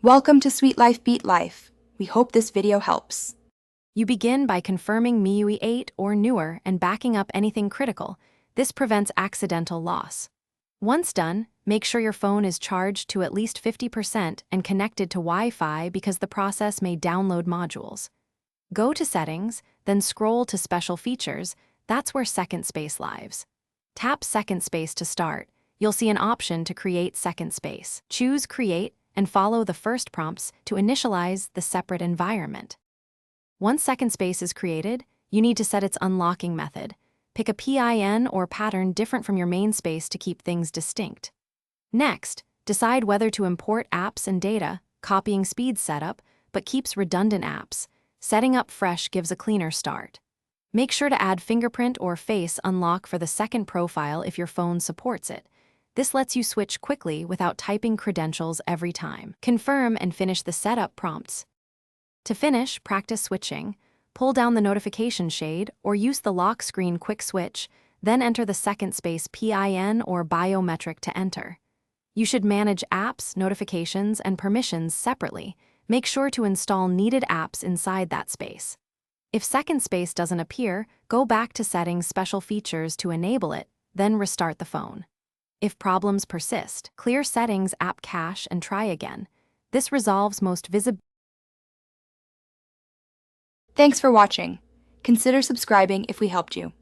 Welcome to Sweet Life Beat Life. We hope this video helps. You begin by confirming MIUI 8 or newer and backing up anything critical. This prevents accidental loss. Once done, make sure your phone is charged to at least 50% and connected to Wi-Fi because the process may download modules. Go to Settings, then scroll to Special Features. That's where Second Space lives. Tap Second Space to start. You'll see an option to create second space. Choose Create and follow the first prompts to initialize the separate environment. Once second space is created, you need to set its unlocking method. Pick a PIN or pattern different from your main space to keep things distinct. Next, decide whether to import apps and data, copying speed setup, but keeps redundant apps. Setting up fresh gives a cleaner start. Make sure to add fingerprint or face unlock for the second profile if your phone supports it. This lets you switch quickly without typing credentials every time. Confirm and finish the setup prompts. To finish, practice switching. Pull down the notification shade or use the lock screen quick switch, then enter the second space PIN or biometric to enter. You should manage apps, notifications, and permissions separately. Make sure to install needed apps inside that space. If second space doesn't appear, go back to Settings Special Features to enable it, then restart the phone. If problems persist, clear Settings App Cache and try again. This resolves most visible. Thanks for watching. Consider subscribing if we helped you.